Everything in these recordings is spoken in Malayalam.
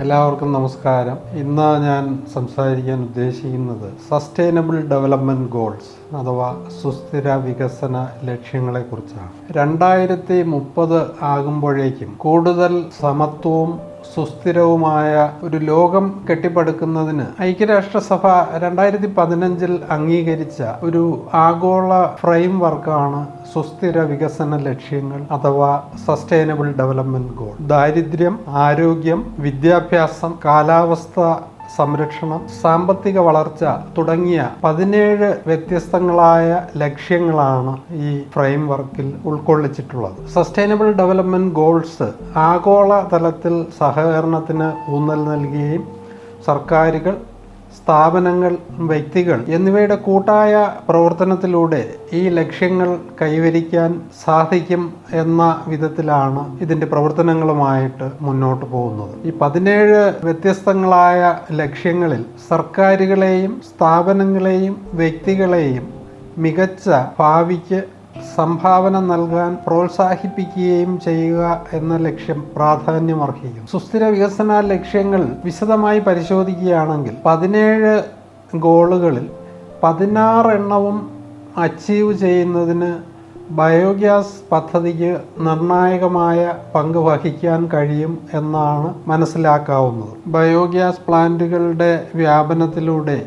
എല്ലാവർക്കും നമസ്കാരം. ഇന്ന് ഞാൻ സംസാരിക്കാൻ ഉദ്ദേശിക്കുന്നത് സസ്റ്റൈനബിൾ ഡെവലപ്മെൻറ്റ് ഗോൾസ് അഥവാ സുസ്ഥിര വികസന ലക്ഷ്യങ്ങളെക്കുറിച്ചാണ്. 2030 ആകുമ്പോഴേക്കും കൂടുതൽ സമത്വവും സുസ്ഥിരവുമായ ഒരു ലോകം കെട്ടിപ്പടുക്കുന്നതിന് ഐക്യരാഷ്ട്രസഭ 2015 അംഗീകരിച്ച ഒരു ആഗോള ഫ്രെയിം വർക്കാണ് സുസ്ഥിര വികസന ലക്ഷ്യങ്ങൾ അഥവാ സസ്റ്റൈനബിൾ ഡെവലപ്മെന്റ് ഗോൾ. ദാരിദ്ര്യം, ആരോഗ്യം, വിദ്യാഭ്യാസം, കാലാവസ്ഥ സംരക്ഷണം, സാമ്പത്തിക വളർച്ച തുടങ്ങിയ 17 വ്യത്യസ്തങ്ങളായ ലക്ഷ്യങ്ങളാണ് ഈ ഫ്രെയിം വർക്കിൽ ഉൾക്കൊള്ളിച്ചിട്ടുള്ളത്. സസ്റ്റൈനബിൾ ഡെവലപ്മെന്റ് ഗോൾസ് ആഗോള തലത്തിൽ സഹകരണത്തിന് ഊന്നൽ നൽകുകയും സർക്കാരുകൾ, സ്ഥാപനങ്ങൾ, വ്യക്തികൾ എന്നിവയുടെ കൂട്ടായ പ്രവർത്തനത്തിലൂടെ ഈ ലക്ഷ്യങ്ങൾ കൈവരിക്കാൻ സാധിക്കും എന്ന വിധത്തിലാണ് ഇതിൻ്റെ പ്രവർത്തനങ്ങളുമായിട്ട് മുന്നോട്ട് പോകുന്നത്. ഈ 17 വ്യത്യസ്തങ്ങളായ ലക്ഷ്യങ്ങളിൽ സർക്കാരുകളെയും സ്ഥാപനങ്ങളെയും വ്യക്തികളെയും മികച്ച ഭാവിക്ക് സംഭാവന നൽകാൻ പ്രോത്സാഹിപ്പിക്കുകയും ചെയ്യുക എന്ന ലക്ഷ്യം പ്രാധാന്യമർഹിക്കും. സുസ്ഥിര വികസന ലക്ഷ്യങ്ങൾ വിശദമായി പരിശോധിക്കുകയാണെങ്കിൽ 17 ഗോളുകളിൽ 16 എണ്ണവും അച്ചീവ് ചെയ്യുന്നതിന് ബയോഗ്യാസ് പദ്ധതിക്ക് നിർണായകമായ പങ്ക് വഹിക്കാൻ കഴിയും എന്നാണ് മനസ്സിലാക്കാവുന്നത്. ബയോഗ്യാസ് പ്ലാന്റുകളുടെ വ്യാപനത്തിലൂടെ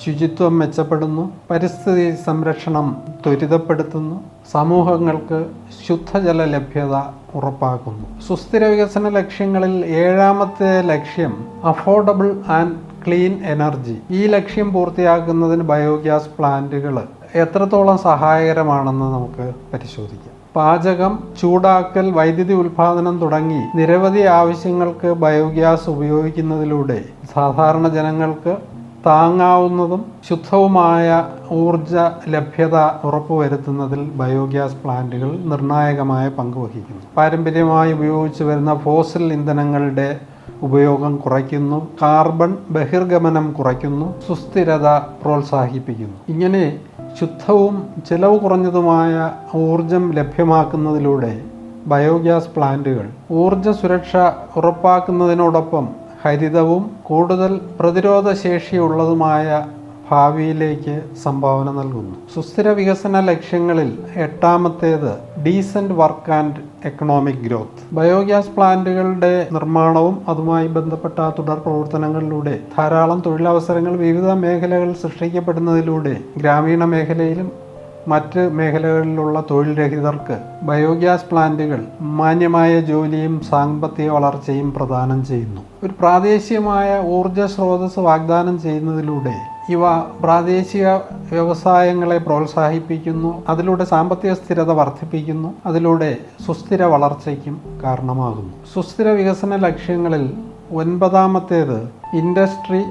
ശുചിത്വം മെച്ചപ്പെടുന്നു, പരിസ്ഥിതി സംരക്ഷണം ത്വരിതപ്പെടുത്തുന്നു, സമൂഹങ്ങൾക്ക് ശുദ്ധജല ലഭ്യത ഉറപ്പാക്കുന്നു. സുസ്ഥിര വികസന ലക്ഷ്യങ്ങളിൽ 7ാമത്തെ ലക്ഷ്യം അഫോർഡബിൾ ആൻഡ് ക്ലീൻ എനർജി. ഈ ലക്ഷ്യം പൂർത്തിയാക്കുന്നതിന് ബയോഗ്യാസ് പ്ലാന്റുകൾ എത്രത്തോളം സഹായകരമാണെന്ന് നമുക്ക് പരിശോധിക്കാം. പാചകം, ചൂടാക്കൽ, വൈദ്യുതി ഉൽപാദനം തുടങ്ങി നിരവധി ആവശ്യങ്ങൾക്ക് ബയോഗ്യാസ് ഉപയോഗിക്കുന്നതിലൂടെ സാധാരണ ജനങ്ങൾക്ക് താങ്ങാവുന്നതും ശുദ്ധവുമായ ഊർജ ലഭ്യത ഉറപ്പുവരുത്തുന്നതിൽ ബയോഗ്യാസ് പ്ലാന്റുകൾ നിർണായകമായ പങ്ക് വഹിക്കുന്നു. പാരമ്പര്യമായി ഉപയോഗിച്ചു വരുന്ന ഫോസിൽ ഇന്ധനങ്ങളുടെ ഉപയോഗം കുറയ്ക്കുന്നു, കാർബൺ ബഹിർഗമനം കുറയ്ക്കുന്നു, സുസ്ഥിരത പ്രോത്സാഹിപ്പിക്കുന്നു. ഇങ്ങനെ ശുദ്ധവും ചെലവ് കുറഞ്ഞതുമായ ഊർജം ലഭ്യമാക്കുന്നതിലൂടെ ബയോഗ്യാസ് പ്ലാന്റുകൾ ഊർജ സുരക്ഷ ഉറപ്പാക്കുന്നതിനോടൊപ്പം ഹരിതവും കൂടുതൽ പ്രതിരോധ ശേഷിയുള്ളതുമായ ഭാവിയിലേക്ക് സംഭാവന നൽകുന്നു. സുസ്ഥിര വികസന ലക്ഷ്യങ്ങളിൽ 8ാമത്തേത് decent work and economic growth. Biogas പ്ലാന്റുകളുടെ നിർമ്മാണവും അതുമായി ബന്ധപ്പെട്ട തുടർ പ്രവർത്തനങ്ങളിലൂടെ ധാരാളം തൊഴിലവസരങ്ങൾ വിവിധ മേഖലകളിൽ സൃഷ്ടിക്കപ്പെടുന്നതിലൂടെ ഗ്രാമീണ മേഖലയിലും മറ്റ് മേഖലകളിലുള്ള തൊഴിൽ രഹിതർക്ക് ബയോഗ്യാസ് പ്ലാന്റുകൾ മാന്യമായ ജോലിയും സാമ്പത്തിക വളർച്ചയും പ്രദാനം ചെയ്യുന്നു. ഒരു പ്രാദേശികമായ ഊർജ സ്രോതസ് വാഗ്ദാനം ചെയ്യുന്നതിലൂടെ ഇവ പ്രാദേശിക വ്യവസായങ്ങളെ പ്രോത്സാഹിപ്പിക്കുന്നു, അതിലൂടെ സാമ്പത്തിക സ്ഥിരത വർദ്ധിപ്പിക്കുന്നു, അതിലൂടെ സുസ്ഥിര വളർച്ചയ്ക്കും കാരണമാകുന്നു. സുസ്ഥിര വികസന ലക്ഷ്യങ്ങളിൽ 9ാമത്തേത് ഇൻഡസ്ട്രി,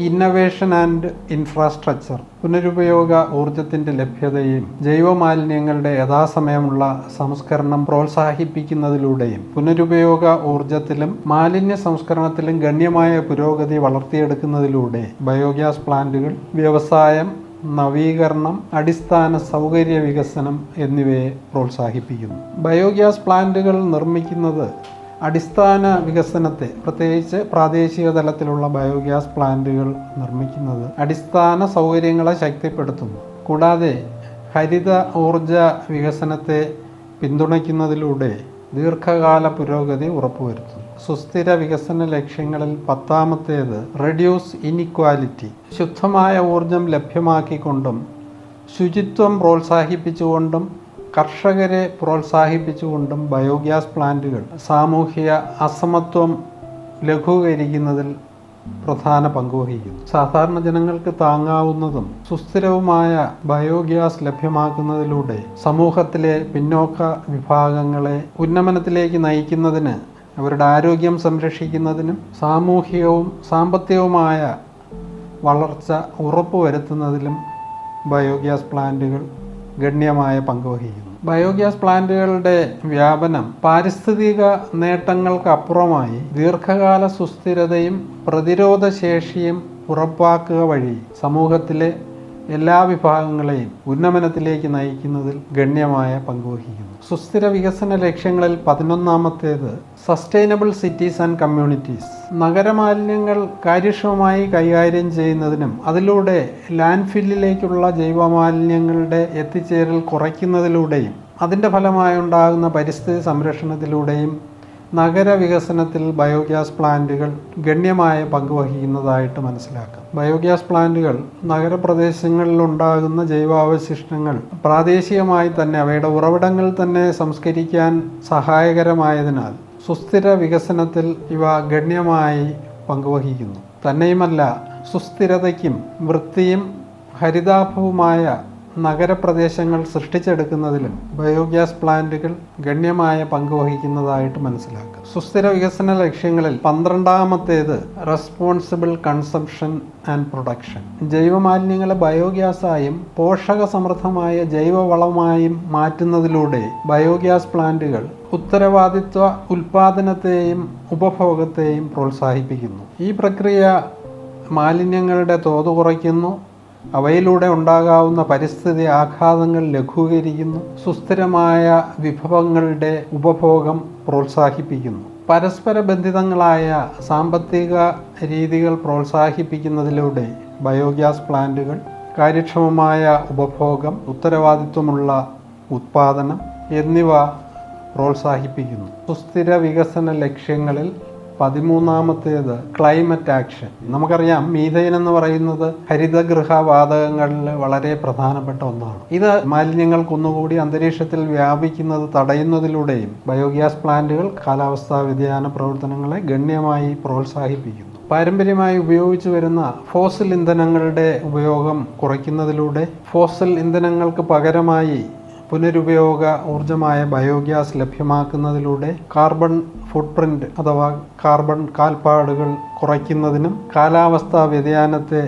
ഇന്നവേഷൻ ആൻഡ് ഇൻഫ്രാസ്ട്രക്ചർ. പുനരുപയോഗ ഊർജത്തിൻ്റെ ലഭ്യതയും ജൈവമാലിന്യങ്ങളുടെ യഥാസമയമുള്ള സംസ്കരണം പ്രോത്സാഹിപ്പിക്കുന്നതിലൂടെയും പുനരുപയോഗ ഊർജത്തിലും മാലിന്യ സംസ്കരണത്തിലും ഗണ്യമായ പുരോഗതി വളർത്തിയെടുക്കുന്നതിലൂടെ ബയോഗ്യാസ് പ്ലാന്റുകൾ വ്യവസായം, നവീകരണം, അടിസ്ഥാന സൗകര്യ വികസനം എന്നിവയെ പ്രോത്സാഹിപ്പിക്കുന്നു. ബയോഗ്യാസ് പ്ലാന്റുകൾ നിർമ്മിക്കുന്നത് അടിസ്ഥാന വികസനത്തെ, പ്രത്യേകിച്ച് പ്രാദേശിക തലത്തിലുള്ള ബയോഗ്യാസ് പ്ലാന്റുകൾ നിർമ്മിക്കുന്നത് അടിസ്ഥാന സൗകര്യങ്ങളെ ശക്തിപ്പെടുത്തുന്നു. കൂടാതെ ഹരിത ഊർജ വികസനത്തെ പിന്തുണയ്ക്കുന്നതിലൂടെ ദീർഘകാല പുരോഗതി ഉറപ്പുവരുത്തുന്നു. സുസ്ഥിര വികസന ലക്ഷ്യങ്ങളിൽ 10ാമത്തേത് റെഡ്യൂസ് ഇനിക്വാലിറ്റി. ശുദ്ധമായ ഊർജം ലഭ്യമാക്കിക്കൊണ്ടും ശുചിത്വം പ്രോത്സാഹിപ്പിച്ചുകൊണ്ടും കർഷകരെ പ്രോത്സാഹിപ്പിച്ചുകൊണ്ടും ബയോഗ്യാസ് പ്ലാന്റുകൾ സാമൂഹിക അസമത്വം ലഘൂകരിക്കുന്നതിൽ പ്രധാന പങ്കുവഹിക്കുന്നു. സാധാരണ ജനങ്ങൾക്ക് താങ്ങാവുന്നതും സുസ്ഥിരവുമായ ബയോഗ്യാസ് ലഭ്യമാക്കുന്നതിലൂടെ സമൂഹത്തിലെ പിന്നോക്ക വിഭാഗങ്ങളെ ഉന്നമനത്തിലേക്ക് നയിക്കുന്നതിന്, അവരുടെ ആരോഗ്യം സംരക്ഷിക്കുന്നതിനും സാമൂഹികവും സാമ്പത്തികവുമായ വളർച്ച ഉറപ്പുവരുത്തുന്നതിലും ബയോഗ്യാസ് പ്ലാന്റുകൾ ഗണ്യമായ പങ്ക് വഹിക്കുന്നു. ബയോഗ്യാസ് പ്ലാന്റുകളുടെ വ്യാപനം പാരിസ്ഥിതിക നേട്ടങ്ങൾക്കപ്പുറമായി ദീർഘകാല സുസ്ഥിരതയും പ്രതിരോധ ശേഷിയും ഉറപ്പാക്കുക വഴി സമൂഹത്തിലെ എല്ലാ വിഭാഗങ്ങളെയും ഉന്നമനത്തിലേക്ക് നയിക്കുന്നതിൽ ഗണ്യമായ പങ്കുവഹിക്കുന്നു. സുസ്ഥിര വികസന ലക്ഷ്യങ്ങളിൽ 11-ാമത്തേത് സസ്റ്റൈനബിൾ സിറ്റീസ് ആൻഡ് കമ്മ്യൂണിറ്റീസ്. നഗരമാലിന്യങ്ങൾ കാര്യക്ഷമമായി കൈകാര്യം ചെയ്യുന്നതിനും അതിലൂടെ ലാൻഡ് ഫില്ലിലേക്കുള്ള ജൈവമാലിന്യങ്ങളുടെ എത്തിച്ചേരൽ കുറയ്ക്കുന്നതിലൂടെയും അതിൻ്റെ ഫലമായി ഉണ്ടാകുന്ന പരിസ്ഥിതി സംരക്ഷണത്തിലൂടെയും നഗരവികസനത്തിൽ ബയോഗ്യാസ് പ്ലാന്റുകൾ ഗണ്യമായ പങ്കുവഹിക്കുന്നതായിട്ട് മനസ്സിലാക്കാം. ബയോഗ്യാസ് പ്ലാന്റുകൾ നഗരപ്രദേശങ്ങളിലുണ്ടാകുന്ന ജൈവാവശിഷ്ടങ്ങൾ പ്രാദേശികമായി തന്നെ അവയുടെ ഉറവിടങ്ങൾ തന്നെ സംസ്കരിക്കാൻ സഹായകരമായതിനാൽ സുസ്ഥിര വികസനത്തിൽ ഇവ ഗണ്യമായി പങ്കുവഹിക്കുന്നു. തന്നെയുമല്ല, സുസ്ഥിരതയ്ക്കും വൃത്തിയും ഹരിതാഭവുമായ നഗരപ്രദേശങ്ങൾ സൃഷ്ടിച്ചെടുക്കുന്നതിലും ബയോഗ്യാസ് പ്ലാന്റുകൾ ഗണ്യമായ പങ്ക് വഹിക്കുന്നതായിട്ട് മനസ്സിലാക്കാം. സുസ്ഥിര വികസന ലക്ഷ്യങ്ങളിൽ 12-ാമത്തേത് റെസ്പോൺസിബിൾ കൺസംഷൻ ആൻഡ് പ്രൊഡക്ഷൻ. ജൈവമാലിന്യങ്ങളെ ബയോഗ്യാസായും പോഷകസമൃദ്ധമായ ജൈവവളമായും മാറ്റുന്നതിലൂടെ ബയോഗ്യാസ് പ്ലാന്റുകൾ ഉത്തരവാദിത്വ ഉൽപാദനത്തെയും ഉപഭോഗത്തെയും പ്രോത്സാഹിപ്പിക്കുന്നു. ഈ പ്രക്രിയ മാലിന്യങ്ങളുടെ തോത് കുറയ്ക്കുന്നു, അവയിലൂടെ ഉണ്ടാകാവുന്ന പരിസ്ഥിതി ആഘാതങ്ങൾ ലഘൂകരിക്കുന്നു, സുസ്ഥിരമായ വിഭവങ്ങളുടെ ഉപഭോഗം പ്രോത്സാഹിപ്പിക്കുന്നു. പരസ്പര ബന്ധിതങ്ങളായ സാമ്പത്തിക രീതികൾ പ്രോത്സാഹിപ്പിക്കുന്നതിലൂടെ ബയോഗ്യാസ് പ്ലാന്റുകൾ കാര്യക്ഷമമായ ഉപഭോഗം, ഉത്തരവാദിത്വമുള്ള ഉത്പാദനം എന്നിവ പ്രോത്സാഹിപ്പിക്കുന്നു. സുസ്ഥിര വികസന ലക്ഷ്യങ്ങളിൽ 13-ാമത്തേത് ക്ലൈമറ്റ് ആക്ഷൻ. നമുക്കറിയാം, മീഥൈൻ എന്ന് പറയുന്നത് ഹരിതഗൃഹ വാതകങ്ങളിൽ വളരെ പ്രധാനപ്പെട്ട ഒന്നാണ്. ഇത് മാലിന്യങ്ങൾ കുന്നുകൂടി അന്തരീക്ഷത്തിൽ വ്യാപിക്കുന്നത് തടയുന്നതിലൂടെയും ബയോഗ്യാസ് പ്ലാന്റുകൾ കാലാവസ്ഥാ വ്യതിയാന പ്രവർത്തനങ്ങളെ ഗണ്യമായി പ്രോത്സാഹിപ്പിക്കുന്നു. പാരമ്പര്യമായി ഉപയോഗിച്ചു വരുന്ന ഫോസിൽ ഇന്ധനങ്ങളുടെ ഉപയോഗം കുറയ്ക്കുന്നതിലൂടെ ഫോസിൽ ഇന്ധനങ്ങൾക്ക് പകരമായി പുനരുപയോഗ ഊർജമായ ബയോഗ്യാസ് ലഭ്യമാക്കുന്നതിലൂടെ കാർബൺ ഫുട്പ്രിന്റ് അഥവാ കാർബൺ കാൽപ്പാടുകൾ കുറയ്ക്കുന്നതിനും കാലാവസ്ഥാ വ്യതിയാനത്തെ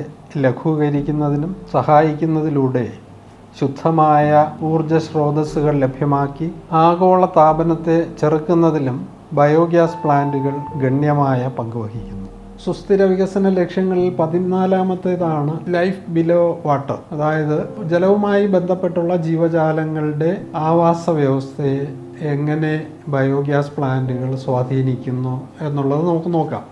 ലഘൂകരിക്കുന്നതിനും സഹായിക്കുന്നതിലൂടെ ശുദ്ധമായ ഊർജ സ്രോതസ്സുകൾ ലഭ്യമാക്കി ആഗോള താപനത്തെ ചെറുക്കുന്നതിലും ബയോഗ്യാസ് പ്ലാന്റുകൾ ഗണ്യമായ പങ്കുവഹിക്കുന്നു. സുസ്ഥിര വികസന ലക്ഷ്യങ്ങളിൽ 14-ാമത്തേതാണ് ലൈഫ് ബിലോ വാട്ടർ. അതായത് ജലവുമായി ബന്ധപ്പെട്ടുള്ള ജീവജാലങ്ങളുടെ ആവാസ വ്യവസ്ഥയെ എങ്ങനെ ബയോഗ്യാസ് പ്ലാന്റുകൾ സ്വാധീനിക്കുന്നു എന്നുള്ളത് നമുക്ക് നോക്കാം.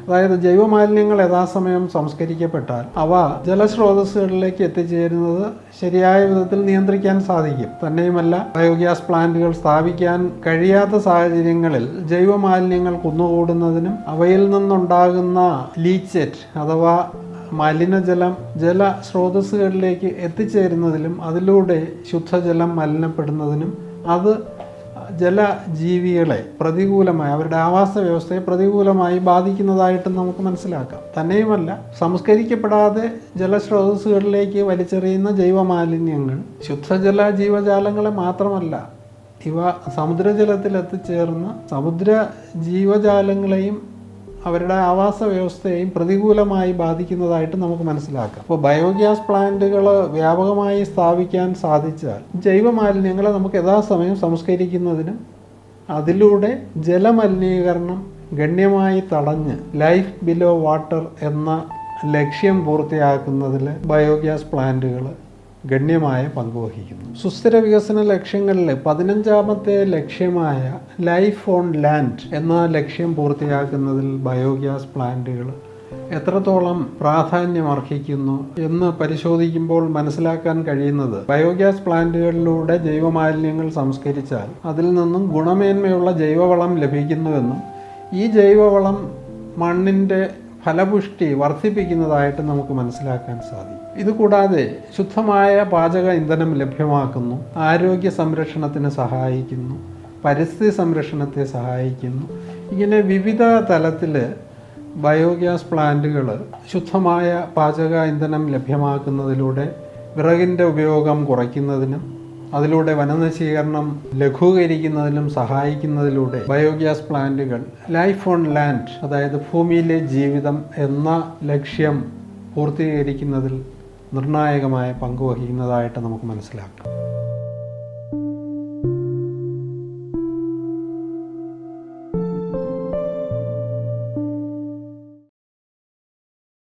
അതായത് ജൈവമാലിന്യങ്ങൾ യഥാസമയം സംസ്കരിക്കപ്പെട്ടാൽ അവ ജലസ്രോതസ്സുകളിലേക്ക് എത്തിച്ചേരുന്നത് ശരിയായ വിധത്തിൽ നിയന്ത്രിക്കാൻ സാധിക്കും. തന്നെയുമല്ല, ബയോഗ്യാസ് പ്ലാന്റുകൾ സ്ഥാപിക്കാൻ കഴിയാത്ത സാഹചര്യങ്ങളിൽ ജൈവമാലിന്യങ്ങൾ കുന്നുകൂടുന്നതിനും അവയിൽ നിന്നുണ്ടാകുന്ന ലീച്ചേറ്റ് അഥവാ മലിനജലം ജലസ്രോതസ്സുകളിലേക്ക് എത്തിച്ചേരുന്നതിലും അതിലൂടെ ശുദ്ധജലം മലിനപ്പെടുന്നതിനും അത് ജലജീവികളെ പ്രതികൂലമായി, അവരുടെ ആവാസ വ്യവസ്ഥയെ പ്രതികൂലമായി ബാധിക്കുന്നതായിട്ട് നമുക്ക് മനസ്സിലാക്കാം. തന്നെയുമല്ല, സംസ്കരിക്കപ്പെടാതെ ജലസ്രോതസ്സുകളിലേക്ക് വലിച്ചെറിയുന്ന ജൈവമാലിന്യങ്ങൾ ശുദ്ധജല ജീവജാലങ്ങളെ മാത്രമല്ല, ഇവ സമുദ്രജലത്തിൽ എത്തിച്ചേർന്ന സമുദ്ര ജീവജാലങ്ങളെയും അവരുടെ ആവാസ വ്യവസ്ഥയെയും പ്രതികൂലമായി ബാധിക്കുന്നതായിട്ട് നമുക്ക് മനസ്സിലാക്കാം. അപ്പോൾ ബയോഗ്യാസ് പ്ലാന്റുകൾ വ്യാപകമായി സ്ഥാപിക്കാൻ സാധിച്ചാൽ ജൈവമാലിന്യങ്ങളെ നമുക്ക് യഥാസമയം സംസ്കരിക്കുന്നതിനും അതിലൂടെ ജലമലിനീകരണം ഗണ്യമായി തടഞ്ഞ് ലൈഫ് ബിലോ വാട്ടർ എന്ന ലക്ഷ്യം പൂർത്തിയാക്കുന്നതിൽ ബയോഗ്യാസ് പ്ലാന്റുകൾ ഗണ്യമായ പങ്കുവഹിക്കുന്നു. സുസ്ഥിര വികസന ലക്ഷ്യങ്ങളിൽ 15-ാമത്തെ ലക്ഷ്യമായ ലൈഫ് ഓൺ ലാൻഡ് എന്ന ലക്ഷ്യം പൂർത്തിയാക്കുന്നതിൽ ബയോഗ്യാസ് പ്ലാന്റുകൾ എത്രത്തോളം പ്രാധാന്യം അർഹിക്കുന്നു എന്ന് പരിശോധിക്കുമ്പോൾ മനസ്സിലാക്കാൻ കഴിയുന്നത്, ബയോഗ്യാസ് പ്ലാന്റുകളിലൂടെ ജൈവമാലിന്യങ്ങൾ സംസ്കരിച്ചാൽ അതിൽ നിന്നും ഗുണമേന്മയുള്ള ജൈവവളം ലഭിക്കുന്നുവെന്നും ഈ ജൈവവളം മണ്ണിൻ്റെ ഫലപുഷ്ടി വർദ്ധിപ്പിക്കുന്നതായിട്ട് നമുക്ക് മനസ്സിലാക്കാൻ സാധിക്കും. ഇതുകൂടാതെ ശുദ്ധമായ പാചക ഇന്ധനം ലഭ്യമാക്കുന്നു, ആരോഗ്യ സംരക്ഷണത്തിന് സഹായിക്കുന്നു, പരിസ്ഥിതി സംരക്ഷണത്തെ സഹായിക്കുന്നു. ഇങ്ങനെ വിവിധ തലത്തിൽ ബയോഗ്യാസ് പ്ലാന്റുകൾ ശുദ്ധമായ പാചക ഇന്ധനം ലഭ്യമാക്കുന്നതിലൂടെ വിറകിൻ്റെ ഉപയോഗം കുറയ്ക്കുന്നതിനും അതിലൂടെ വനനശീകരണം ലഘൂകരിക്കുന്നതിനും സഹായിക്കുന്നതിലൂടെ ബയോഗ്യാസ് പ്ലാന്റുകൾ ലൈഫ് ഓൺ ലാൻഡ്, അതായത് ഭൂമിയിലെ ജീവിതം എന്ന ലക്ഷ്യം പൂർത്തീകരിക്കുന്നതിൽ നിർണായകമായ പങ്കുവഹിക്കുന്നതായിട്ട് നമുക്ക് മനസ്സിലാക്കാം.